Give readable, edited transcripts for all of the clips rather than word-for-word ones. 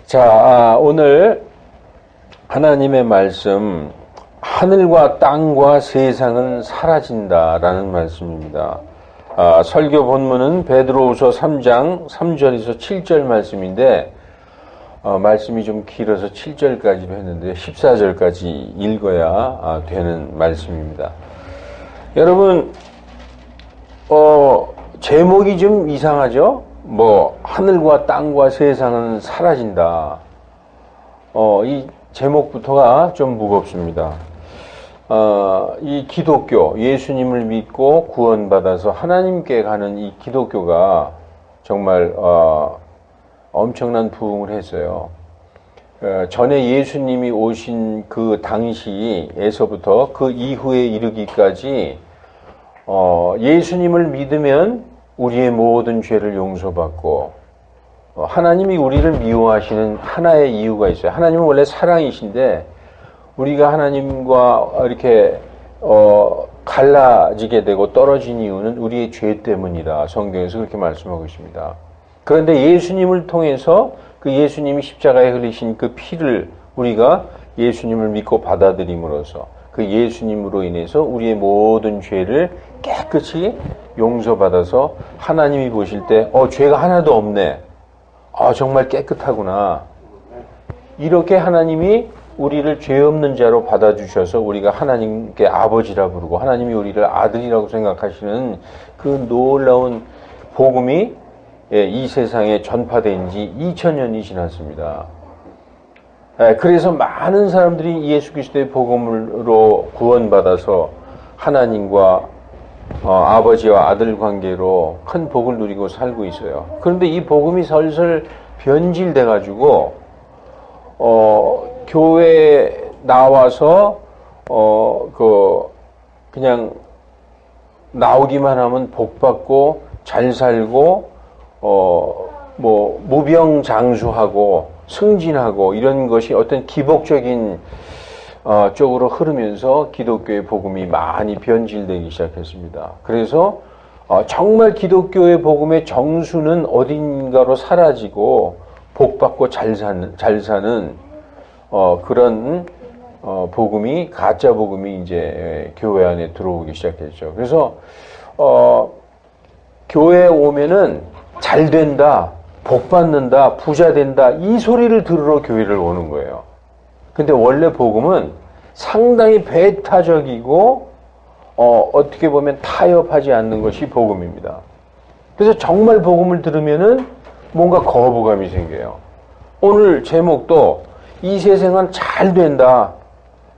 자, 오늘 하나님의 말씀, 하늘과 땅과 세상은 사라진다라는 말씀입니다. 설교 본문은 베드로후서 3장 3절에서 7절 말씀인데, 말씀이 좀 길어서 7절까지로 했는데 14절까지 읽어야 되는 말씀입니다. 여러분, 제목이 좀 이상하죠? 하늘과 땅과 세상은 사라진다. 이 제목부터가 좀 무겁습니다. 이 기독교, 예수님을 믿고 구원받아서 하나님께 가는 이 기독교가 정말 엄청난 부흥을 했어요. 전에 예수님이 오신 그 당시에서부터 그 이후에 이르기까지 예수님을 믿으면 우리의 모든 죄를 용서받고 하나님이 우리를 미워하시는 하나의 이유가 있어요. 하나님은 원래 사랑이신데 우리가 하나님과 이렇게 갈라지게 되고 떨어진 이유는 우리의 죄 때문이다. 성경에서 그렇게 말씀하고 있습니다. 그런데 예수님을 통해서 그 예수님이 십자가에 흘리신 그 피를 우리가 예수님을 믿고 받아들임으로써 그 예수님으로 인해서 우리의 모든 죄를 깨끗이 용서받아서 하나님이 보실 때 죄가 하나도 없네. 정말 깨끗하구나. 이렇게 하나님이 우리를 죄 없는 자로 받아주셔서 우리가 하나님께 아버지라 부르고 하나님이 우리를 아들이라고 생각하시는 그 놀라운 복음이 이 세상에 전파된 지 2000년이 지났습니다. 그래서 많은 사람들이 예수 그리스도의 복음으로 구원받아서 하나님과 아버지와 아들 관계로 큰 복을 누리고 살고 있어요. 그런데 이 복음이 설설 변질돼 가지고 교회에 나와서 그냥 나오기만 하면 복 받고 잘 살고 무병장수하고 승진하고 이런 것이 어떤 기복적인 쪽으로 흐르면서 기독교의 복음이 많이 변질되기 시작했습니다. 그래서 정말 기독교의 복음의 정수는 어딘가로 사라지고 복받고 잘 사는 그런 복음이 가짜 복음이 이제 교회 안에 들어오기 시작했죠. 그래서 교회에 오면은 잘 된다, 복 받는다, 부자 된다 이 소리를 들으러 교회를 오는 거예요. 근데 원래 복음은 상당히 배타적이고 어떻게 보면 타협하지 않는 것이 복음입니다. 그래서 정말 복음을 들으면은 뭔가 거부감이 생겨요. 오늘 제목도 이 세상은 잘 된다.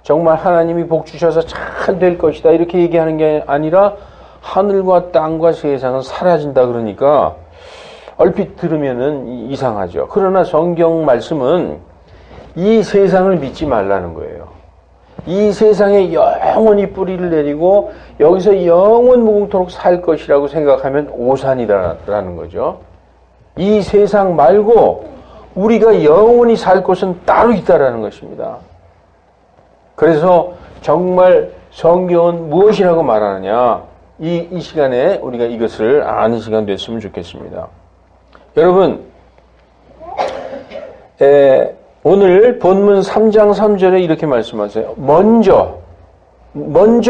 정말 하나님이 복 주셔서 잘 될 것이다. 이렇게 얘기하는 게 아니라 하늘과 땅과 세상은 사라진다 그러니까 얼핏 들으면은 이상하죠. 그러나 성경 말씀은 이 세상을 믿지 말라는 거예요. 이 세상에 영원히 뿌리를 내리고 여기서 영원 무궁토록 살 것이라고 생각하면 오산이다라는 거죠. 이 세상 말고 우리가 영원히 살 곳은 따로 있다라는 것입니다. 그래서 정말 성경은 무엇이라고 말하느냐? 이 시간에 우리가 이것을 아는 시간 됐으면 좋겠습니다. 여러분, 오늘 본문 3장 3절에 이렇게 말씀하세요. 먼저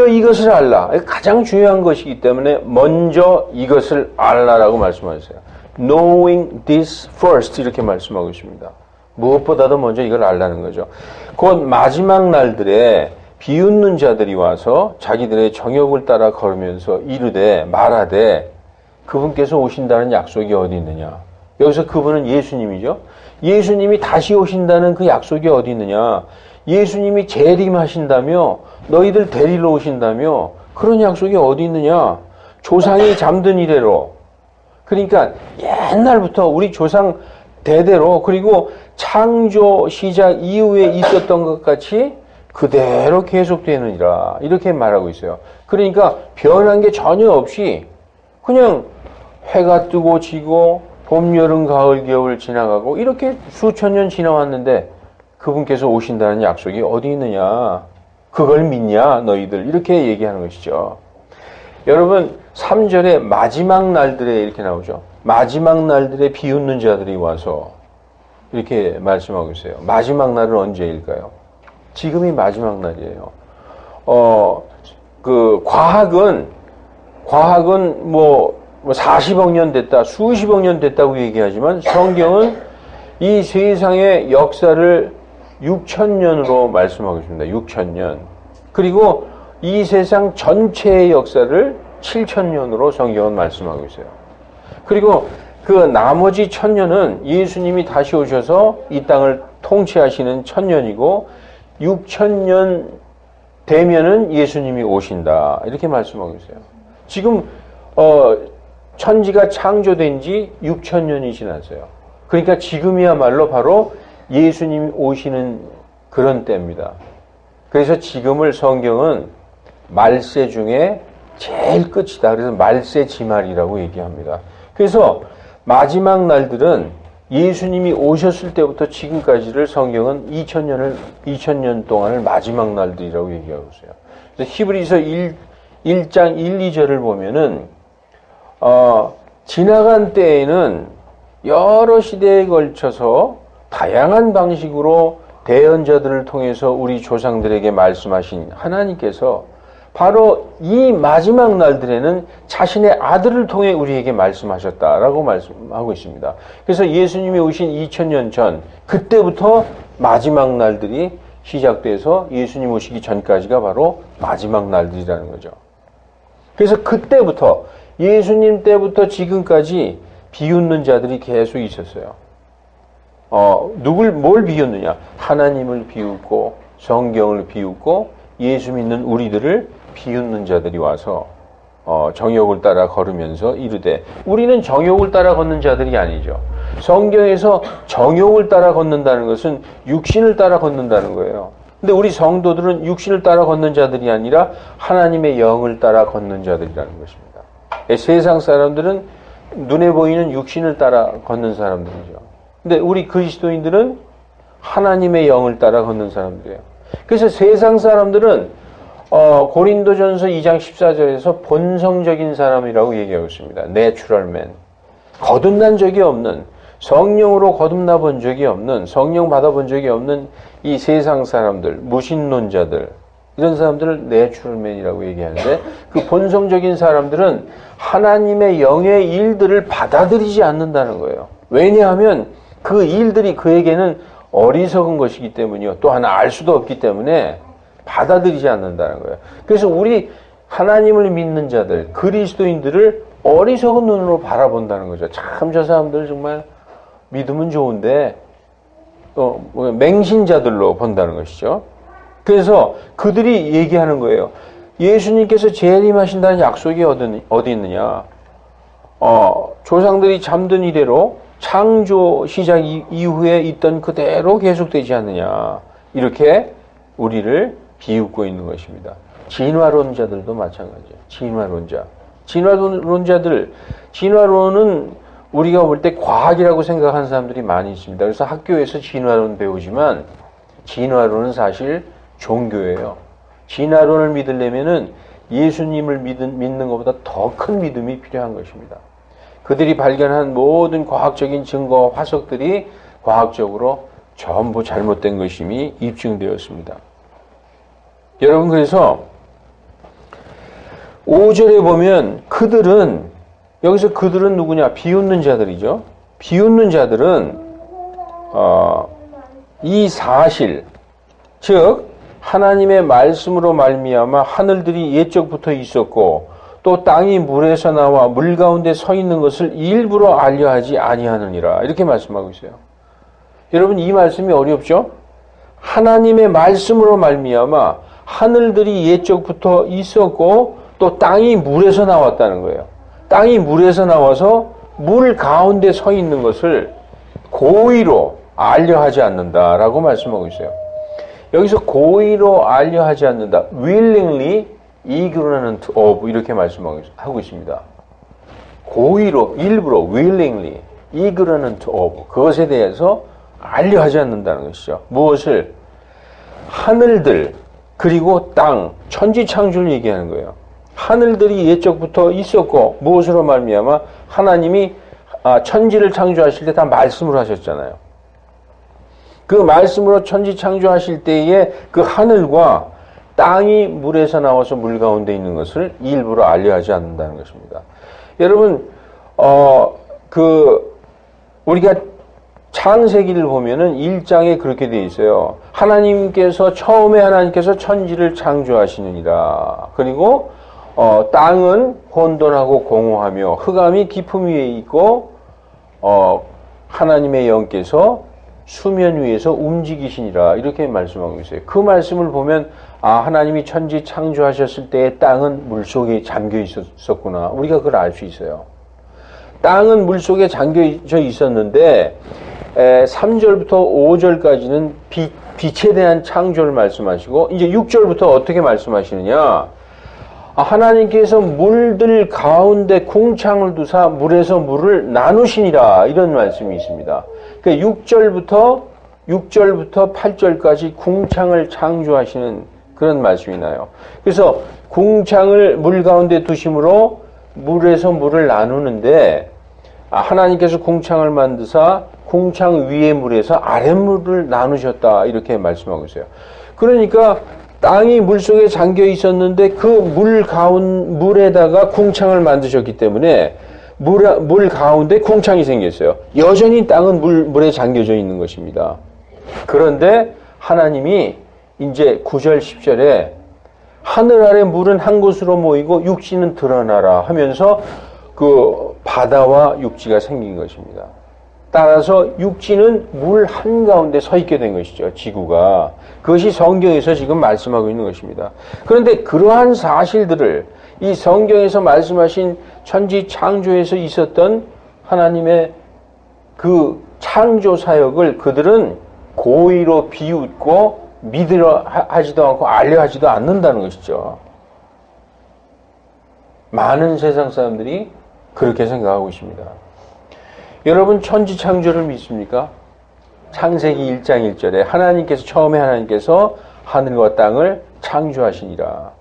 이것을 알라. 가장 중요한 것이기 때문에 먼저 이것을 알라라고 말씀하세요. Knowing this first 이렇게 말씀하고 있습니다. 무엇보다도 먼저 이걸 알라는 거죠. 곧 마지막 날들에 비웃는 자들이 와서 자기들의 정욕을 따라 걸으면서 말하되 그분께서 오신다는 약속이 어디 있느냐. 여기서 그분은 예수님이죠. 예수님이 다시 오신다는 그 약속이 어디 있느냐. 예수님이 재림하신다며 너희들 데리러 오신다며 그런 약속이 어디 있느냐. 조상이 잠든 이래로 그러니까 옛날부터 우리 조상 대대로 그리고 창조 시작 이후에 있었던 것 같이 그대로 계속되느니라 이렇게 말하고 있어요. 그러니까 변한 게 전혀 없이 그냥 해가 뜨고 지고 봄, 여름, 가을, 겨울 지나가고 이렇게 수천 년 지나왔는데 그분께서 오신다는 약속이 어디 있느냐. 그걸 믿냐 너희들 이렇게 얘기하는 것이죠. 여러분 3절에 마지막 날들에 이렇게 나오죠. 마지막 날들에 비웃는 자들이 와서 이렇게 말씀하고 있어요. 마지막 날은 언제일까요? 지금이 마지막 날이에요. 과학은 뭐 40억 년 됐다, 수십억 년 됐다고 얘기하지만 성경은 이 세상의 역사를 6,000년으로 말씀하고 있습니다. 6,000년. 그리고 이 세상 전체의 역사를 7,000년으로 성경은 말씀하고 있어요. 그리고 그 나머지 1,000년은 예수님이 다시 오셔서 이 땅을 통치하시는 1,000년이고 6,000년 되면은 예수님이 오신다. 이렇게 말씀하고 있어요. 지금 천지가 창조된 지 6,000년이 지났어요. 그러니까 지금이야말로 바로 예수님이 오시는 그런 때입니다. 그래서 지금을 성경은 말세 중에 제일 끝이다. 그래서 말세 지말이라고 얘기합니다. 그래서 마지막 날들은 예수님이 오셨을 때부터 지금까지를 성경은 2000년 동안을 마지막 날들이라고 얘기하고 있어요. 그래서 히브리서 1장 1, 2절을 보면은 지나간 때에는 여러 시대에 걸쳐서 다양한 방식으로 대언자들을 통해서 우리 조상들에게 말씀하신 하나님께서 바로 이 마지막 날들에는 자신의 아들을 통해 우리에게 말씀하셨다라고 말씀하고 있습니다. 그래서 예수님이 오신 2000년 전, 그때부터 마지막 날들이 시작돼서 예수님 오시기 전까지가 바로 마지막 날들이라는 거죠. 그래서 그때부터, 예수님 때부터 지금까지 비웃는 자들이 계속 있었어요. 뭘 비웃느냐? 하나님을 비웃고, 성경을 비웃고, 예수 믿는 우리들을 비웃는 자들이 와서 정욕을 따라 걸으면서 이르되, 우리는 정욕을 따라 걷는 자들이 아니죠. 성경에서 정욕을 따라 걷는다는 것은 육신을 따라 걷는다는 거예요. 근데 우리 성도들은 육신을 따라 걷는 자들이 아니라 하나님의 영을 따라 걷는 자들이라는 것입니다. 세상 사람들은 눈에 보이는 육신을 따라 걷는 사람들이죠. 근데 우리 그리스도인들은 하나님의 영을 따라 걷는 사람들이에요. 그래서 세상 사람들은 고린도전서 2장 14절에서 본성적인 사람이라고 얘기하고 있습니다. Natural man. 거듭난 적이 없는, 성령으로 거듭나 본 적이 없는, 성령 받아본 적이 없는 이 세상 사람들, 무신론자들, 이런 사람들을 Natural man이라고 얘기하는데, 그 본성적인 사람들은 하나님의 영의 일들을 받아들이지 않는다는 거예요. 왜냐하면 그 일들이 그에게는 어리석은 것이기 때문이요. 또 하나 알 수도 없기 때문에 받아들이지 않는다는 거예요. 그래서 우리 하나님을 믿는 자들, 그리스도인들을 어리석은 눈으로 바라본다는 거죠. 참 저 사람들 정말 믿으면 좋은데 맹신자들로 본다는 것이죠. 그래서 그들이 얘기하는 거예요. 예수님께서 재림하신다는 약속이 어디 있느냐? 조상들이 잠든 이래로 창조 시작 이후에 있던 그대로 계속되지 않느냐. 이렇게 우리를 비웃고 있는 것입니다. 진화론자들도 마찬가지예요. 진화론은 우리가 볼 때 과학이라고 생각하는 사람들이 많이 있습니다. 그래서 학교에서 진화론 배우지만 진화론은 사실 종교예요. 진화론을 믿으려면은 예수님을 믿는 것보다 더 큰 믿음이 필요한 것입니다. 그들이 발견한 모든 과학적인 증거와 화석들이 과학적으로 전부 잘못된 것임이 입증되었습니다. 여러분, 그래서 5절에 보면 여기서 그들은 누구냐? 비웃는 자들이죠. 비웃는 자들은 이 사실, 즉 하나님의 말씀으로 말미암아 하늘들이 옛적부터 있었고 또 땅이 물에서 나와 물 가운데 서 있는 것을 일부러 알려하지 아니하느니라. 이렇게 말씀하고 있어요. 여러분, 이 말씀이 어렵죠? 하나님의 말씀으로 말미암아 하늘들이 옛적부터 있었고 또 땅이 물에서 나왔다는 거예요. 땅이 물에서 나와서 물 가운데 서 있는 것을 고의로 알려하지 않는다라고 말씀하고 있어요. 여기서 고의로 알려하지 않는다. willingly ignorant of 이렇게 말씀하고 있습니다. 고의로, 일부러 willingly ignorant of 그것에 대해서 알려하지 않는다는 것이죠. 무엇을? 하늘들 그리고 땅, 천지창조를 얘기하는 거예요. 하늘들이 옛적부터 있었고 무엇으로 말미암아 하나님이 천지를 창조하실 때 다 말씀으로 하셨잖아요. 그 말씀으로 천지 창조하실 때에 그 하늘과 땅이 물에서 나와서 물 가운데 있는 것을 일부러 알려하지 않는다는 것입니다. 여러분, 우리가 창세기를 보면은 1장에 그렇게 되어 있어요. 처음에 하나님께서 천지를 창조하시느니라. 그리고, 땅은 혼돈하고 공허하며 흑암이 깊음 위에 있고, 하나님의 영께서 수면 위에서 움직이시니라. 이렇게 말씀하고 있어요. 그 말씀을 보면, 하나님이 천지 창조하셨을 때의 땅은 물 속에 잠겨 있었구나. 우리가 그걸 알 수 있어요. 땅은 물 속에 잠겨져 있었는데, 3절부터 5절까지는 빛에 대한 창조를 말씀하시고, 이제 6절부터 어떻게 말씀하시느냐. 하나님께서 물들 가운데 궁창을 두사 물에서 물을 나누시니라. 이런 말씀이 있습니다. 그러니까 6절부터 8절까지 궁창을 창조하시는 그런 말씀이 나요. 그래서 궁창을 물 가운데 두심으로 물에서 물을 나누는데, 하나님께서 궁창을 만드사 궁창 위의 물에서 아랫물을 나누셨다. 이렇게 말씀하고 있어요. 그러니까 땅이 물 속에 잠겨 있었는데 그 물에다가 궁창을 만드셨기 때문에 물 가운데 궁창이 생겼어요. 여전히 땅은 물에 잠겨져 있는 것입니다. 그런데 하나님이 이제 9절, 10절에 하늘 아래 물은 한 곳으로 모이고 육지는 드러나라 하면서 그 바다와 육지가 생긴 것입니다. 따라서 육지는 물 한가운데 서 있게 된 것이죠. 지구가. 그것이 성경에서 지금 말씀하고 있는 것입니다. 그런데 그러한 사실들을 이 성경에서 말씀하신 천지 창조에서 있었던 하나님의 그 창조 사역을 그들은 고의로 비웃고 믿으려 하지도 않고 알려 하지도 않는다는 것이죠. 많은 세상 사람들이 그렇게 생각하고 있습니다. 여러분, 천지 창조를 믿습니까? 창세기 1장 1절에 처음에 하나님께서 하늘과 땅을 창조하시니라.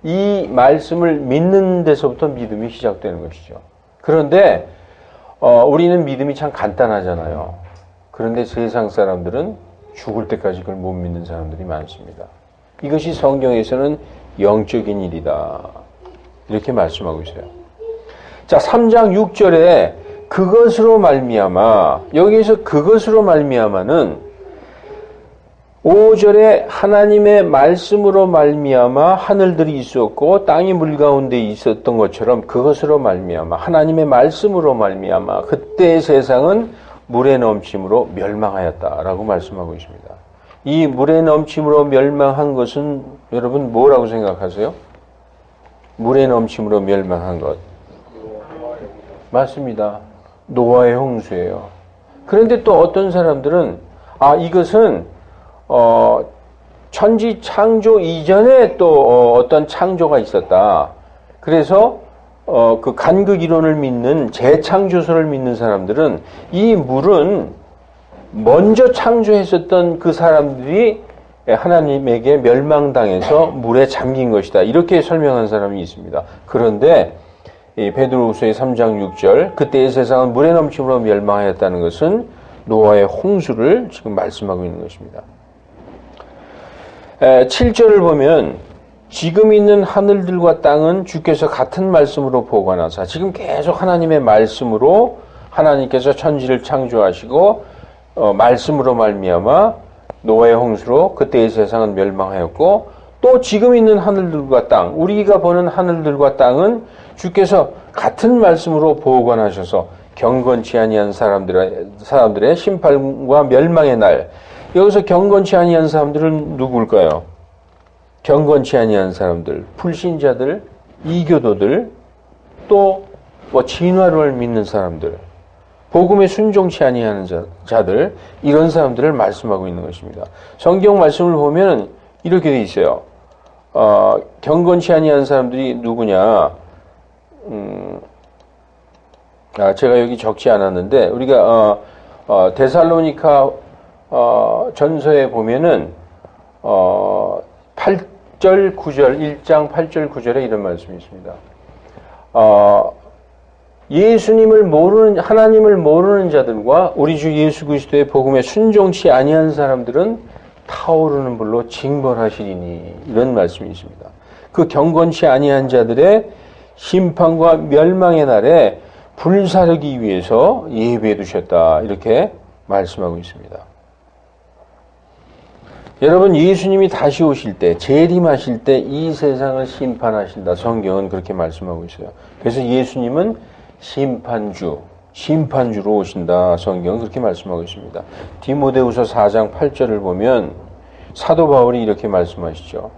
이 말씀을 믿는 데서부터 믿음이 시작되는 것이죠. 그런데 우리는 믿음이 참 간단하잖아요. 그런데 세상 사람들은 죽을 때까지 그걸 못 믿는 사람들이 많습니다. 이것이 성경에서는 영적인 일이다. 이렇게 말씀하고 있어요. 자, 3장 6절에 그것으로 말미암아, 여기에서 그것으로 말미암아는 5절에 하나님의 말씀으로 말미암아 하늘들이 있었고 땅이 물 가운데 있었던 것처럼 그것으로 말미암아 하나님의 말씀으로 말미암아 그때의 세상은 물에 넘침으로 멸망하였다라고 말씀하고 있습니다. 이 물에 넘침으로 멸망한 것은 여러분 뭐라고 생각하세요? 물에 넘침으로 멸망한 것. 맞습니다. 노아의 홍수예요. 그런데 또 어떤 사람들은 이것은 천지 창조 이전에 또 어떤 창조가 있었다. 그래서 그 간극 이론을 믿는 재창조설을 믿는 사람들은 이 물은 먼저 창조했었던 그 사람들이 하나님에게 멸망당해서 물에 잠긴 것이다. 이렇게 설명한 사람이 있습니다. 그런데 베드로후서의 3장 6절 그때의 세상은 물에 넘침으로 멸망하였다는 것은 노아의 홍수를 지금 말씀하고 있는 것입니다. 7절을 보면 지금 있는 하늘들과 땅은 주께서 같은 말씀으로 보관하사 지금 계속 하나님의 말씀으로 하나님께서 천지를 창조하시고 말씀으로 말미암아 노아의 홍수로 그때의 세상은 멸망하였고 또 지금 있는 하늘들과 땅 우리가 보는 하늘들과 땅은 주께서 같은 말씀으로 보관하셔서 경건치 아니한 사람들의 심판과 멸망의 날. 여기서 경건치 아니한 사람들은 누굴까요? 경건치 아니한 사람들, 불신자들, 이교도들, 또 진화론을 믿는 사람들, 복음에 순종치 아니하는 자들, 이런 사람들을 말씀하고 있는 것입니다. 성경 말씀을 보면 이렇게 돼 있어요. 경건치 아니한 사람들이 누구냐? 제가 여기 적지 않았는데 우리가 데살로니가 전서에 보면은 8절 9절 1장 8절 9절에 이런 말씀이 있습니다. 예수님을 모르는, 하나님을 모르는 자들과 우리 주 예수 그리스도의 복음에 순종치 아니한 사람들은 타오르는 불로 징벌하시리니, 이런 말씀이 있습니다. 그 경건치 아니한 자들의 심판과 멸망의 날에 불사르기 위해서 예비해 두셨다, 이렇게 말씀하고 있습니다. 여러분, 예수님이 다시 오실 때, 재림하실 때 이 세상을 심판하신다, 성경은 그렇게 말씀하고 있어요. 그래서 예수님은 심판주로 오신다, 성경은 그렇게 말씀하고 있습니다. 디모데후서 4장 8절을 보면 사도 바울이 이렇게 말씀하시죠.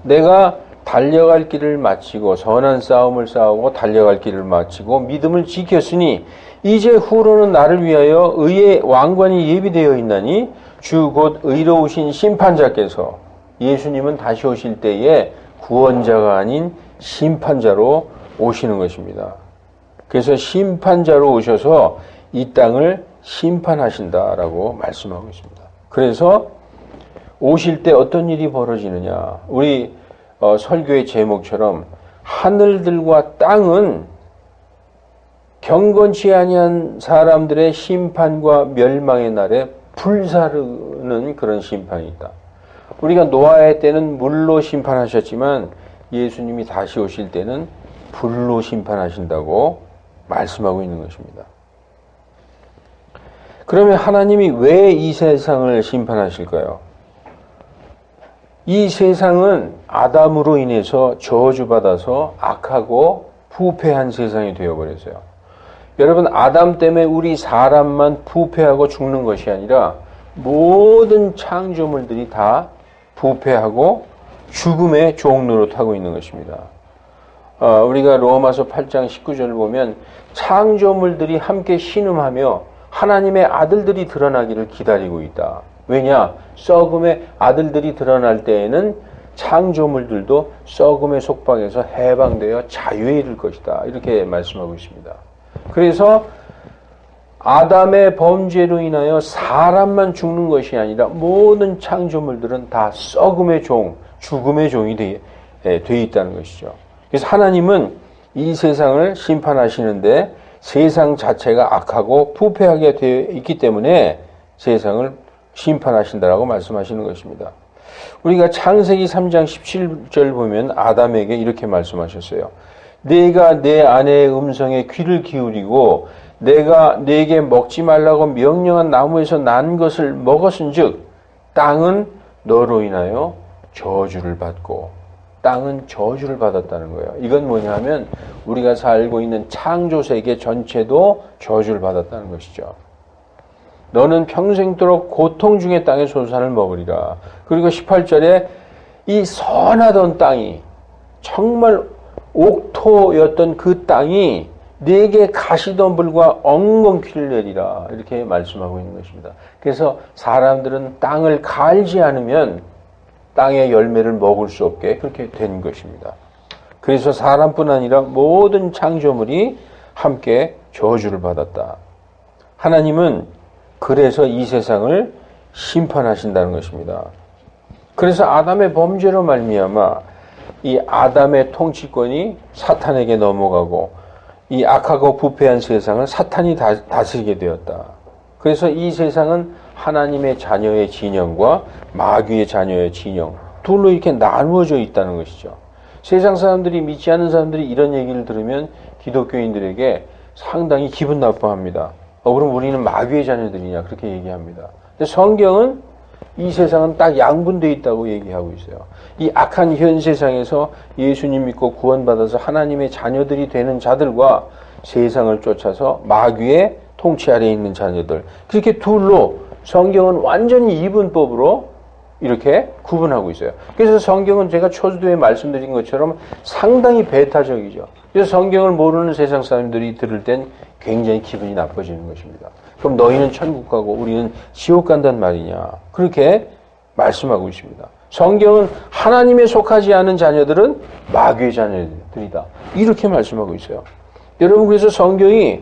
내가 달려갈 길을 마치고 선한 싸움을 싸우고 달려갈 길을 마치고 믿음을 지켰으니 이제 후로는 나를 위하여 의의 왕관이 예비되어 있나니 주 곧 의로우신 심판자께서, 예수님은 다시 오실 때에 구원자가 아닌 심판자로 오시는 것입니다. 그래서 심판자로 오셔서 이 땅을 심판하신다라고 말씀하고 있습니다. 그래서 오실 때 어떤 일이 벌어지느냐, 우리 설교의 제목처럼 하늘들과 땅은 경건치 아니한 사람들의 심판과 멸망의 날에 불사르는 그런 심판이 있다. 우리가 노아의 때는 물로 심판하셨지만 예수님이 다시 오실 때는 불로 심판하신다고 말씀하고 있는 것입니다. 그러면 하나님이 왜 이 세상을 심판하실까요? 이 세상은 아담으로 인해서 저주받아서 악하고 부패한 세상이 되어버렸어요. 여러분, 아담 때문에 우리 사람만 부패하고 죽는 것이 아니라 모든 창조물들이 다 부패하고 죽음의 종로로 타고 있는 것입니다. 우리가 로마서 8장 19절을 보면 창조물들이 함께 신음하며 하나님의 아들들이 드러나기를 기다리고 있다. 왜냐? 썩음의 아들들이 드러날 때에는 창조물들도 썩음의 속박에서 해방되어 자유에 이를 것이다, 이렇게 말씀하고 있습니다. 그래서 아담의 범죄로 인하여 사람만 죽는 것이 아니라 모든 창조물들은 다 썩음의 종, 죽음의 종이 되어 있다는 것이죠. 그래서 하나님은 이 세상을 심판하시는데 세상 자체가 악하고 부패하게 되어 있기 때문에 세상을 심판하신다라고 말씀하시는 것입니다. 우리가 창세기 3장 17절 보면 아담에게 이렇게 말씀하셨어요. 내가 내 아내의 음성에 귀를 기울이고 내가 내게 먹지 말라고 명령한 나무에서 난 것을 먹었은즉 땅은 너로 인하여 저주를 받고, 땅은 저주를 받았다는 거예요. 이건 뭐냐 하면 우리가 살고 있는 창조 세계 전체도 저주를 받았다는 것이죠. 너는 평생도록 고통 중에 땅의 소산을 먹으리라. 그리고 18절에 이 선하던 땅이, 정말 옥토였던 그 땅이 네게 가시덤불과 엉겅퀴를 내리라, 이렇게 말씀하고 있는 것입니다. 그래서 사람들은 땅을 갈지 않으면 땅의 열매를 먹을 수 없게 그렇게 된 것입니다. 그래서 사람뿐 아니라 모든 창조물이 함께 저주를 받았다. 하나님은 그래서 이 세상을 심판하신다는 것입니다. 그래서 아담의 범죄로 말미암아 이 아담의 통치권이 사탄에게 넘어가고 이 악하고 부패한 세상을 사탄이 다스리게 되었다. 그래서 이 세상은 하나님의 자녀의 진영과 마귀의 자녀의 진영, 둘로 이렇게 나누어져 있다는 것이죠. 세상 사람들이, 믿지 않는 사람들이 이런 얘기를 들으면 기독교인들에게 상당히 기분 나빠합니다. 그럼 우리는 마귀의 자녀들이냐, 그렇게 얘기합니다. 근데 성경은 이 세상은 딱 양분되어 있다고 얘기하고 있어요. 이 악한 현 세상에서 예수님 믿고 구원받아서 하나님의 자녀들이 되는 자들과 세상을 쫓아서 마귀의 통치 아래에 있는 자녀들, 그렇게 둘로 성경은 완전히 이분법으로 이렇게 구분하고 있어요. 그래서 성경은 제가 초두에 말씀드린 것처럼 상당히 배타적이죠. 그래서 성경을 모르는 세상 사람들이 들을 땐 굉장히 기분이 나빠지는 것입니다. 그럼 너희는 천국 가고 우리는 지옥 간단 말이냐, 그렇게 말씀하고 있습니다. 성경은 하나님에 속하지 않은 자녀들은 마귀의 자녀들이다, 이렇게 말씀하고 있어요. 여러분, 그래서 성경이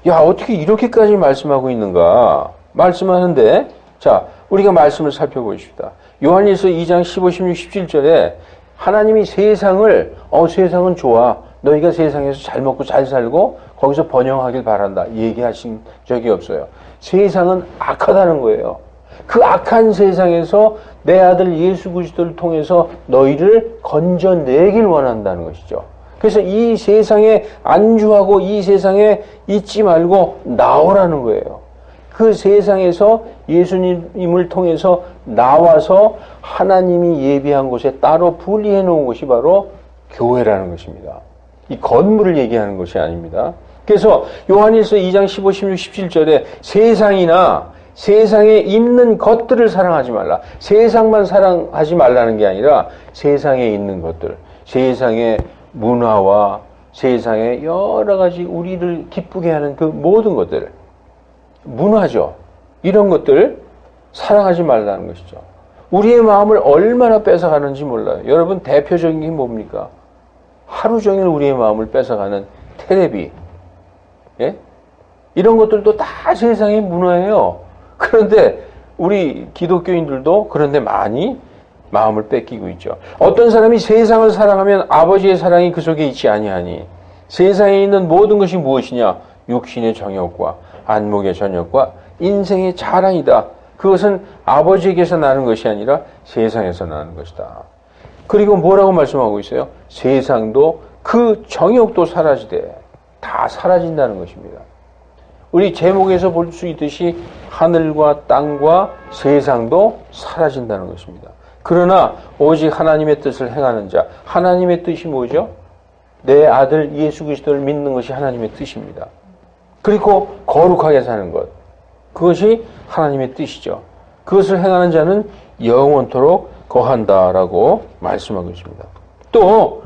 어떻게 이렇게까지 말씀하고 있는가 말씀하는데, 자, 우리가 말씀을 살펴보십시다. 요한일서 2장 15, 16, 17절에 하나님이 세상을 세상은 좋아, 너희가 세상에서 잘 먹고 잘 살고 거기서 번영하길 바란다 얘기하신 적이 없어요. 세상은 악하다는 거예요. 그 악한 세상에서 내 아들 예수 그리스도를 통해서 너희를 건져내길 원한다는 것이죠. 그래서 이 세상에 안주하고 이 세상에 있지 말고 나오라는 거예요. 그 세상에서 예수님을 통해서 나와서 하나님이 예비한 곳에 따로 분리해 놓은 곳이 바로 교회라는 것입니다. 이 건물을 얘기하는 것이 아닙니다. 그래서 요한일서 2장 15, 16, 17절에 세상이나 세상에 있는 것들을 사랑하지 말라. 세상만 사랑하지 말라는 게 아니라 세상에 있는 것들, 세상의 문화와 세상의 여러 가지 우리를 기쁘게 하는 그 모든 것들, 문화죠. 이런 것들 사랑하지 말라는 것이죠. 우리의 마음을 얼마나 뺏어가는지 몰라요. 여러분 대표적인 게 뭡니까? 하루 종일 우리의 마음을 뺏어가는 텔레비, 예? 이런 것들도 다 세상의 문화예요. 그런데 우리 기독교인들도 그런데 많이 마음을 뺏기고 있죠. 어떤 사람이 세상을 사랑하면 아버지의 사랑이 그 속에 있지 아니하니 세상에 있는 모든 것이 무엇이냐? 육신의 정욕과 안목의 전욕과 인생의 자랑이다. 그것은 아버지에게서 나는 것이 아니라 세상에서 나는 것이다. 그리고 뭐라고 말씀하고 있어요? 세상도 그 정욕도 사라지되 다 사라진다는 것입니다. 우리 제목에서 볼 수 있듯이 하늘과 땅과 세상도 사라진다는 것입니다. 그러나 오직 하나님의 뜻을 행하는 자, 하나님의 뜻이 뭐죠? 내 아들 예수 그리스도를 믿는 것이 하나님의 뜻입니다. 그리고 거룩하게 사는 것, 그것이 하나님의 뜻이죠. 그것을 행하는 자는 영원토록 거한다라고 말씀하고 있습니다. 또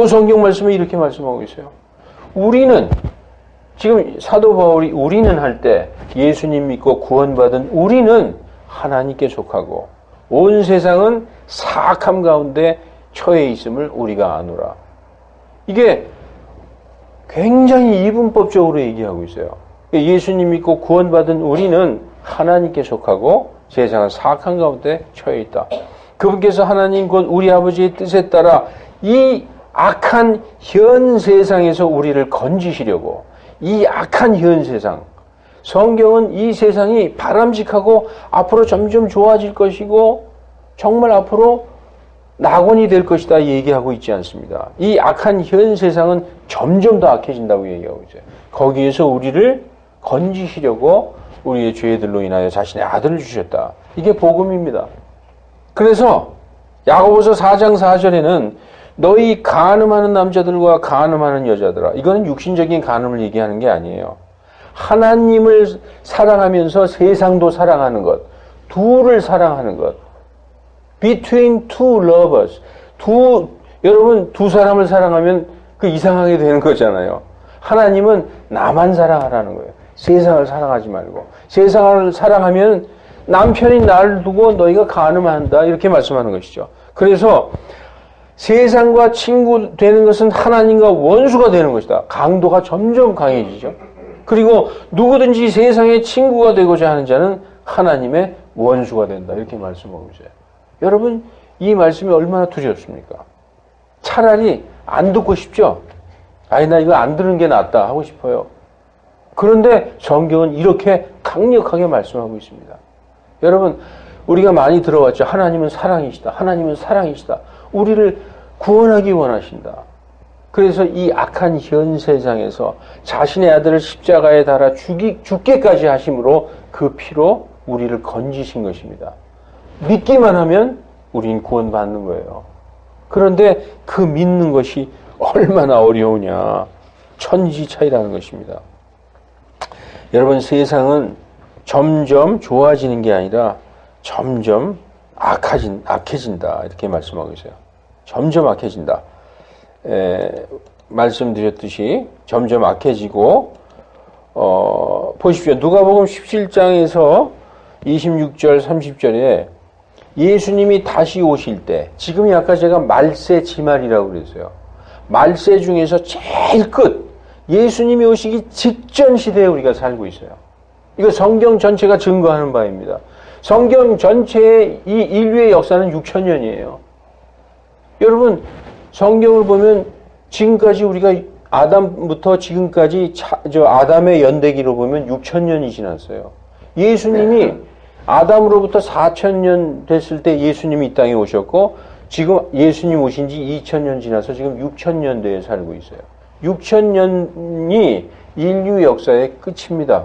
성경 말씀에 이렇게 말씀하고 있어요. 우리는 지금 사도 바울이 우리는 할 때 예수님 믿고 구원받은 우리는 하나님께 속하고 온 세상은 사악함 가운데 처해 있음을 우리가 아노라. 이게 굉장히 이분법적으로 얘기하고 있어요. 예수님 믿고 구원받은 우리는 하나님께 속하고 세상은 사악한 가운데 처해 있다. 그분께서 하나님 곧 우리 아버지의 뜻에 따라 이 악한 현 세상에서 우리를 건지시려고, 이 악한 현 세상, 성경은 이 세상이 바람직하고 앞으로 점점 좋아질 것이고 정말 앞으로 낙원이 될 것이다 얘기하고 있지 않습니다. 이 악한 현 세상은 점점 더 악해진다고 얘기하고 있어요. 거기에서 우리를 건지시려고 우리의 죄들로 인하여 자신의 아들을 주셨다. 이게 복음입니다. 그래서 야고보서 4장 4절에는 너희 간음하는 남자들과 간음하는 여자들아, 이거는 육신적인 간음을 얘기하는 게 아니에요. 하나님을 사랑하면서 세상도 사랑하는 것, 둘을 사랑하는 것. Between two lovers. 여러분 두 사람을 사랑하면 그 이상하게 되는 거잖아요. 하나님은 나만 사랑하라는 거예요. 세상을 사랑하지 말고. 세상을 사랑하면 남편이 나를 두고 너희가 간음한다 이렇게 말씀하는 것이죠. 그래서 세상과 친구 되는 것은 하나님과 원수가 되는 것이다. 강도가 점점 강해지죠. 그리고 누구든지 세상의 친구가 되고자 하는 자는 하나님의 원수가 된다. 이렇게 말씀하고 있어요. 여러분, 이 말씀이 얼마나 두렵습니까? 차라리 안 듣고 싶죠? 아니, 나 이거 안 듣는 게 낫다 하고 싶어요. 그런데 성경은 이렇게 강력하게 말씀하고 있습니다. 여러분, 우리가 많이 들어왔죠. 하나님은 사랑이시다. 하나님은 사랑이시다. 우리를 구원하기 원하신다. 그래서 이 악한 현 세상에서 자신의 아들을 십자가에 달아 죽게까지 하심으로 그 피로 우리를 건지신 것입니다. 믿기만 하면 우린 구원받는 거예요. 그런데 그 믿는 것이 얼마나 어려우냐. 천지 차이라는 것입니다. 여러분, 세상은 점점 좋아지는 게 아니라 점점 악해진다. 이렇게 말씀하고 있어요. 점점 악해진다. 말씀드렸듯이 점점 악해지고, 보십시오. 누가복음 17장에서 26절, 30절에 예수님이 다시 오실 때, 지금이 아까 제가 말세 지말이라고 그랬어요. 말세 중에서 제일 끝, 예수님이 오시기 직전 시대에 우리가 살고 있어요. 이거 성경 전체가 증거하는 바입니다. 성경 전체의 이 인류의 역사는 6,000년이에요. 여러분, 성경을 보면 지금까지 우리가 아담부터 지금까지 아담의 연대기로 보면 6,000년이 지났어요. 예수님이 아담으로부터 4,000년 됐을 때 예수님이 이 땅에 오셨고 지금 예수님 오신 지 2,000년 지나서 지금 6,000년대에 살고 있어요. 6,000년이 인류 역사의 끝입니다.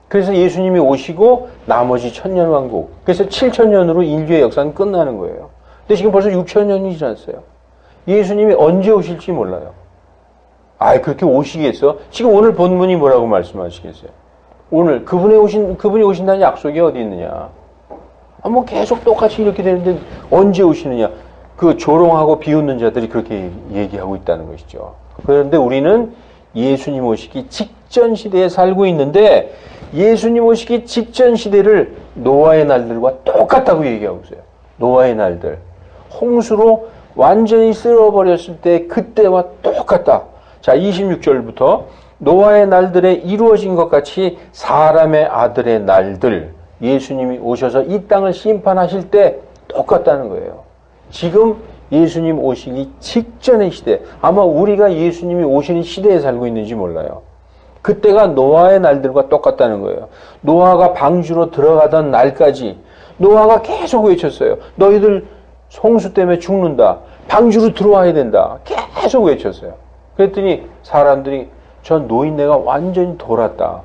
그래서 예수님이 오시고 나머지 1,000년 왕국. 그래서 7,000년으로 인류의 역사는 끝나는 거예요. 근데 지금 벌써 6,000년이 지났어요. 예수님이 언제 오실지 몰라요. 그렇게 오시겠어? 지금 오늘 본문이 뭐라고 말씀하시겠어요? 오늘 그분이 오신다는 약속이 어디 있느냐? 뭐 계속 똑같이 이렇게 되는데 언제 오시느냐? 그 조롱하고 비웃는 자들이 그렇게 얘기하고 있다는 것이죠. 그런데 우리는 예수님 오시기 직전 시대에 살고 있는데 예수님 오시기 직전 시대를 노아의 날들과 똑같다고 얘기하고 있어요. 노아의 날들. 홍수로 완전히 쓸어버렸을 때 그때와 똑같다. 자, 26절부터 노아의 날들에 이루어진 것 같이 사람의 아들의 날들, 예수님이 오셔서 이 땅을 심판하실 때 똑같다는 거예요. 지금 예수님 오시기 직전의 시대, 아마 우리가 예수님이 오시는 시대에 살고 있는지 몰라요. 그때가 노아의 날들과 똑같다는 거예요. 노아가 방주로 들어가던 날까지 노아가 계속 외쳤어요. 너희들 홍수 때문에 죽는다. 방주로 들어와야 된다. 계속 외쳤어요. 그랬더니 사람들이 저 노인네가 완전히 돌았다.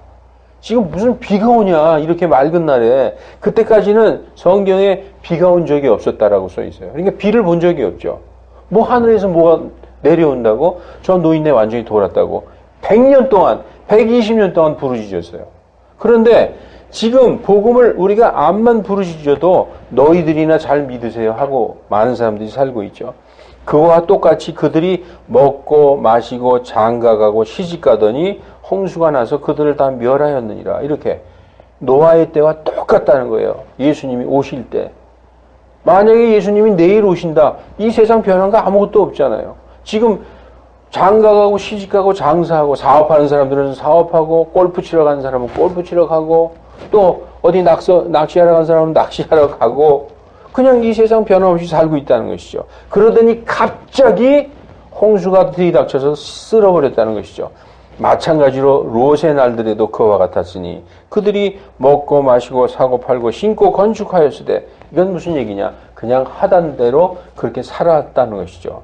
지금 무슨 비가 오냐 이렇게 맑은 날에. 그때까지는 성경에 비가 온 적이 없었다라고 써 있어요. 그러니까 비를 본 적이 없죠. 뭐 하늘에서 뭐가 내려온다고 저 노인네 완전히 돌았다고 100년 동안 120년 동안 부르짖었어요. 그런데 지금 복음을 우리가 암만 부르짖어도 너희들이나 잘 믿으세요 하고 많은 사람들이 살고 있죠. 그와 똑같이 그들이 먹고 마시고 장가가고 시집가더니 홍수가 나서 그들을 다 멸하였느니라. 이렇게 노아의 때와 똑같다는 거예요. 예수님이 오실 때. 만약에 예수님이 내일 오신다. 이 세상 변한 거 아무것도 없잖아요. 지금 장가가고 시집가고 장사하고 사업하는 사람들은 사업하고 골프 치러 가는 사람은 골프 치러 가고 또 어디 낚시하러 가는 사람은 낚시하러 가고 그냥 이 세상 변함없이 살고 있다는 것이죠. 그러더니 갑자기 홍수가 들이닥쳐서 쓸어버렸다는 것이죠. 마찬가지로 롯의 날들에도 그와 같았으니 그들이 먹고 마시고 사고 팔고 신고 건축하였으되 이건 무슨 얘기냐? 그냥 하던 대로 그렇게 살아왔다는 것이죠.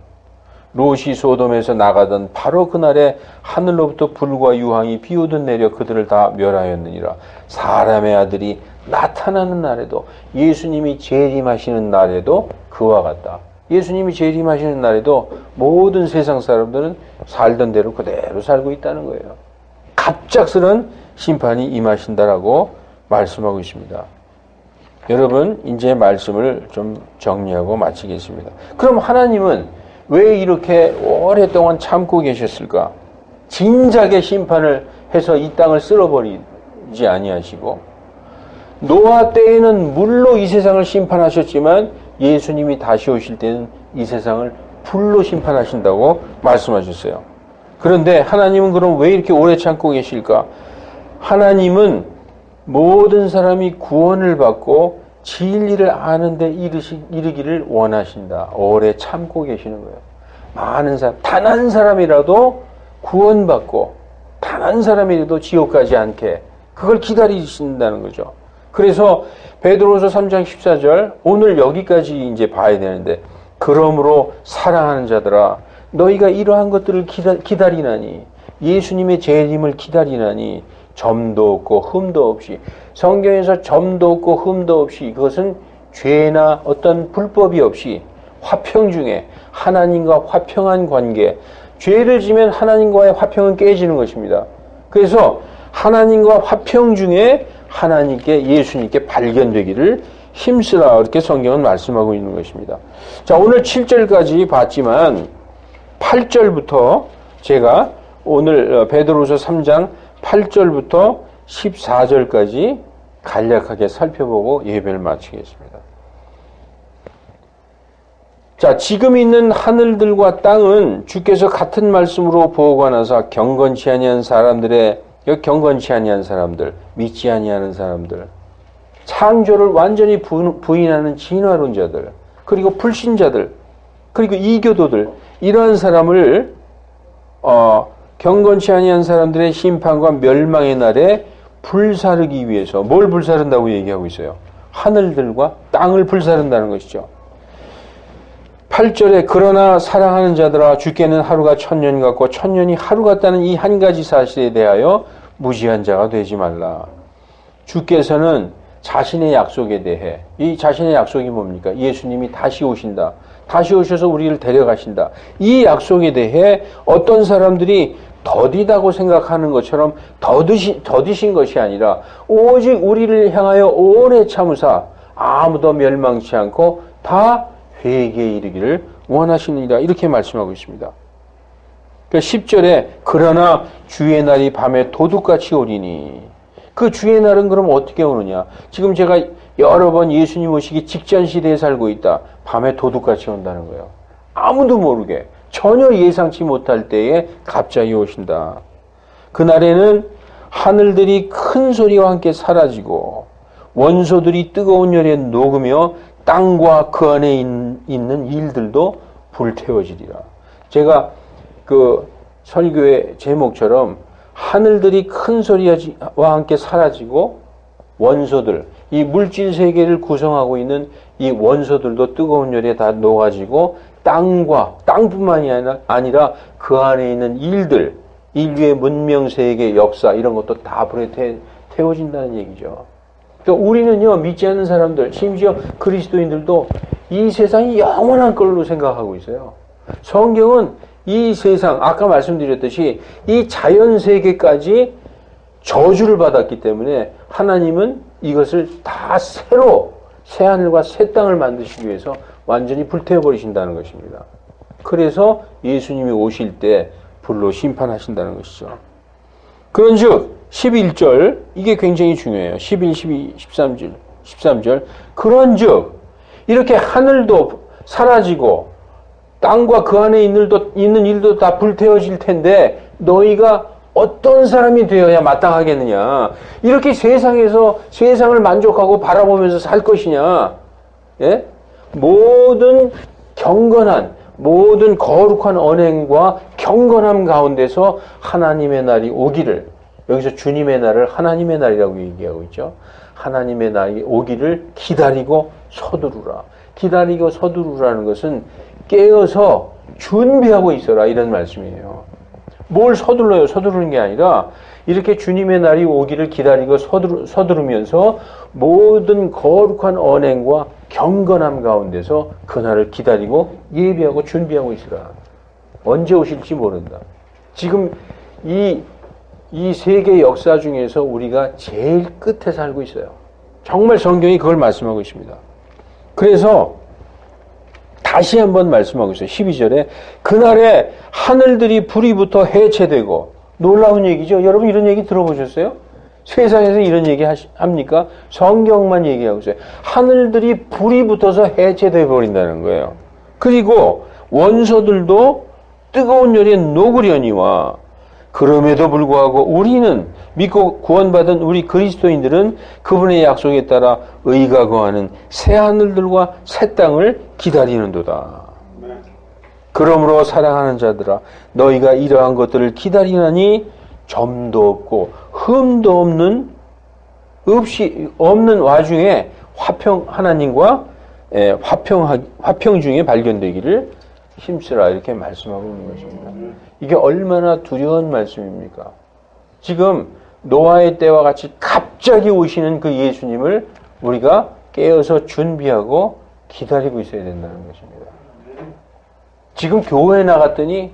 롯이 소돔에서 나가던 바로 그날에 하늘로부터 불과 유황이 비오듯 내려 그들을 다 멸하였느니라. 사람의 아들이 나타나는 날에도 예수님이 재림하시는 날에도 그와 같다. 예수님이 재림하시는 날에도 모든 세상 사람들은 살던 대로 그대로 살고 있다는 거예요. 갑작스런 심판이 임하신다라고 말씀하고 있습니다. 여러분, 이제 말씀을 좀 정리하고 마치겠습니다. 그럼 하나님은 왜 이렇게 오랫동안 참고 계셨을까? 진작에 심판을 해서 이 땅을 쓸어버리지 아니하시고 노아 때에는 물로 이 세상을 심판하셨지만 예수님이 다시 오실 때는 이 세상을 불로 심판하신다고 말씀하셨어요. 그런데 하나님은 그럼 왜 이렇게 오래 참고 계실까? 하나님은 모든 사람이 구원을 받고 진리를 아는 데 이르기를 원하신다. 오래 참고 계시는 거예요. 많은 사람, 단 한 사람이라도 구원받고 단 한 사람이라도 지옥 가지 않게 그걸 기다리신다는 거죠. 그래서 베드로서 3장 14절 오늘 여기까지 이제 봐야 되는데 그러므로 사랑하는 자들아 너희가 이러한 것들을 기다리나니 예수님의 재림을 기다리나니 점도 없고 흠도 없이 성경에서 점도 없고 흠도 없이 그것은 죄나 어떤 불법이 없이 화평 중에 하나님과 화평한 관계 죄를 지면 하나님과의 화평은 깨지는 것입니다. 그래서 하나님과 화평 중에 하나님께 예수님께 발견되기를 힘쓰라 이렇게 성경은 말씀하고 있는 것입니다. 자, 오늘 7절까지 봤지만 8절부터 제가 오늘 베드로서 3장 8절부터 14절까지 간략하게 살펴보고 예배를 마치겠습니다. 자, 지금 있는 하늘들과 땅은 주께서 같은 말씀으로 보관하사 경건치 아니한 사람들의 경건치 아니한 사람들, 믿지 아니하는 사람들, 창조를 완전히 부인하는 진화론자들, 그리고 불신자들, 그리고 이교도들 이러한 사람을 경건치 아니한 사람들의 심판과 멸망의 날에 불사르기 위해서 뭘 불사른다고 얘기하고 있어요? 하늘들과 땅을 불사른다는 것이죠. 8절에 그러나 사랑하는 자들아 주께는 하루가 천년 같고 천년이 하루 같다는 이 한 가지 사실에 대하여 무지한 자가 되지 말라. 주께서는 자신의 약속에 대해, 이 자신의 약속이 뭡니까? 예수님이 다시 오신다. 다시 오셔서 우리를 데려가신다. 이 약속에 대해 어떤 사람들이 더디다고 생각하는 것처럼 더디신 것이 아니라 오직 우리를 향하여 오래 참으사 아무도 멸망치 않고 다 회개에 이르기를 원하시느니라. 이렇게 말씀하고 있습니다. 그러니까 10절에 그러나 주의 날이 밤에 도둑같이 오리니, 그 주의 날은 그럼 어떻게 오느냐? 지금 제가 여러 번 예수님 오시기 직전 시대에 살고 있다. 밤에 도둑같이 온다는 거예요. 아무도 모르게 전혀 예상치 못할 때에 갑자기 오신다. 그날에는 하늘들이 큰 소리와 함께 사라지고 원소들이 뜨거운 열에 녹으며 땅과 그 안에 있는 일들도 불태워지리라. 제가 그 설교의 제목처럼 하늘들이 큰 소리와 함께 사라지고 원소들, 이 물질 세계를 구성하고 있는 이 원소들도 뜨거운 열에 다 녹아지고 땅뿐만이 아니라 그 안에 있는 일들, 인류의 문명, 세계, 역사 이런 것도 다 불에 태워진다는 얘기죠. 그러니까 우리는요, 믿지 않는 사람들, 심지어 그리스도인들도 이 세상이 영원한 걸로 생각하고 있어요. 성경은 이 세상, 아까 말씀드렸듯이 이 자연 세계까지 저주를 받았기 때문에 하나님은 이것을 다 새로 새하늘과 새 땅을 만드시기 위해서 완전히 불태워버리신다는 것입니다. 그래서 예수님이 오실 때 불로 심판하신다는 것이죠. 그런즉 11절, 이게 굉장히 중요해요. 11, 12, 13절. 그런즉 이렇게 하늘도 사라지고 땅과 그 안에 있는 일도 다 불태워질 텐데 너희가 어떤 사람이 되어야 마땅하겠느냐? 이렇게 세상에서 세상을 만족하고 바라보면서 살 것이냐? 예? 모든 경건한, 모든 거룩한 언행과 경건함 가운데서 하나님의 날이 오기를, 여기서 주님의 날을 하나님의 날이라고 얘기하고 있죠. 하나님의 날이 오기를 기다리고 서두르라. 기다리고 서두르라는 것은 깨어서 준비하고 있어라, 이런 말씀이에요. 뭘 서둘러요? 서두르는 게 아니라 이렇게 주님의 날이 오기를 기다리고 서두르면서 모든 거룩한 언행과 경건함 가운데서 그날을 기다리고 예비하고 준비하고 있으라. 언제 오실지 모른다. 지금 이 세계 역사 중에서 우리가 제일 끝에 살고 있어요. 정말 성경이 그걸 말씀하고 있습니다. 그래서 다시 한번 말씀하고 있어요. 12절에 그날에 하늘들이 불이 붙어 해체되고, 놀라운 얘기죠. 여러분 이런 얘기 들어보셨어요? 세상에서 이런 얘기 합니까? 성경만 얘기하고 있어요. 하늘들이 불이 붙어서 해체되어 버린다는 거예요. 그리고 원소들도 뜨거운 열에 녹으려니와, 그럼에도 불구하고 우리는 믿고 구원받은 우리 그리스도인들은 그분의 약속에 따라 의가 거하는 새 하늘들과 새 땅을 기다리는도다. 그러므로 사랑하는 자들아, 너희가 이러한 것들을 기다리나니 점도 없고 흠도 없는 와중에 하나님과 화평 중에 발견되기를 힘쓰라, 이렇게 말씀하고 있는 것입니다. 이게 얼마나 두려운 말씀입니까? 지금 노아의 때와 같이 갑자기 오시는 그 예수님을 우리가 깨어서 준비하고 기다리고 있어야 된다는 것입니다. 지금 교회에 나갔더니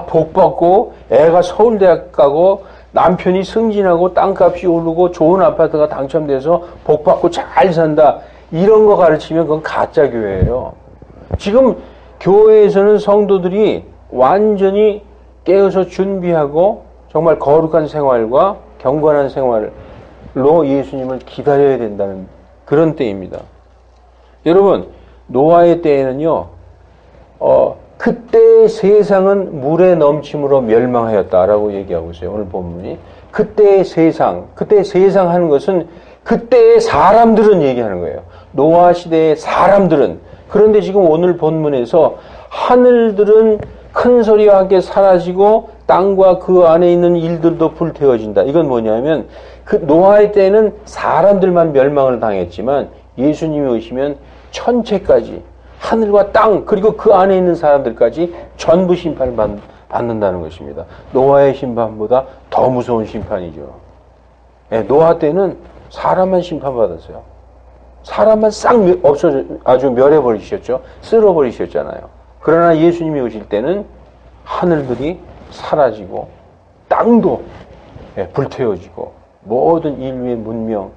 복 받고 애가 서울대학 가고 남편이 승진하고 땅값이 오르고 좋은 아파트가 당첨돼서 복 받고 잘 산다, 이런 거 가르치면 그건 가짜 교회예요. 지금 교회에서는 성도들이 완전히 깨어서 준비하고 정말 거룩한 생활과 경건한 생활로 예수님을 기다려야 된다는 그런 때입니다. 여러분, 노아의 때에는요, 그때의 세상은 물의 넘침으로 멸망하였다라고 얘기하고 있어요. 오늘 본문이. 그때의 세상 하는 것은 그때의 사람들은 얘기하는 거예요. 노아 시대의 사람들은. 그런데 지금 오늘 본문에서 하늘들은 큰 소리와 함께 사라지고 땅과 그 안에 있는 일들도 불태워진다. 이건 뭐냐면 그 노아의 때는 사람들만 멸망을 당했지만 예수님이 오시면 천체까지 하늘과 땅 그리고 그 안에 있는 사람들까지 전부 심판을 받는다는 것입니다. 노아의 심판보다 더 무서운 심판이죠. 예, 노아 때는 사람만 심판받았어요. 사람만 싹 아주 멸해버리셨죠. 쓸어버리셨잖아요. 그러나 예수님이 오실 때는 하늘들이 사라지고 땅도 불태워지고 모든 인류의 문명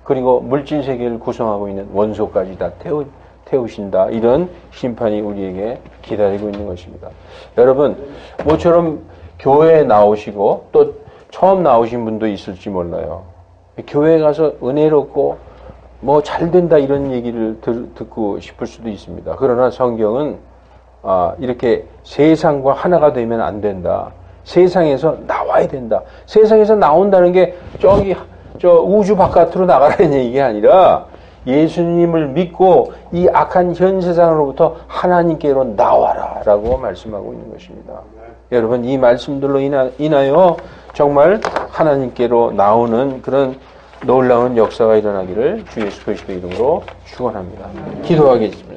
그리고 물질 세계를 구성하고 있는 원소까지 다 태우신다. 이런 심판이 우리에게 기다리고 있는 것입니다. 여러분 모처럼 교회에 나오시고 또 처음 나오신 분도 있을지 몰라요. 교회에 가서 은혜롭고 뭐 잘된다 이런 얘기를 듣고 싶을 수도 있습니다. 그러나 성경은 이렇게 세상과 하나가 되면 안 된다. 세상에서 나와야 된다. 세상에서 나온다는 게 저 우주 바깥으로 나가라는 얘기가 아니라 예수님을 믿고 이 악한 현 세상으로부터 하나님께로 나와라 라고 말씀하고 있는 것입니다. 여러분 이 말씀들로 인하여 정말 하나님께로 나오는 그런 놀라운 역사가 일어나기를 주 예수 그리스도 이름으로 축원합니다. 기도하겠습니다.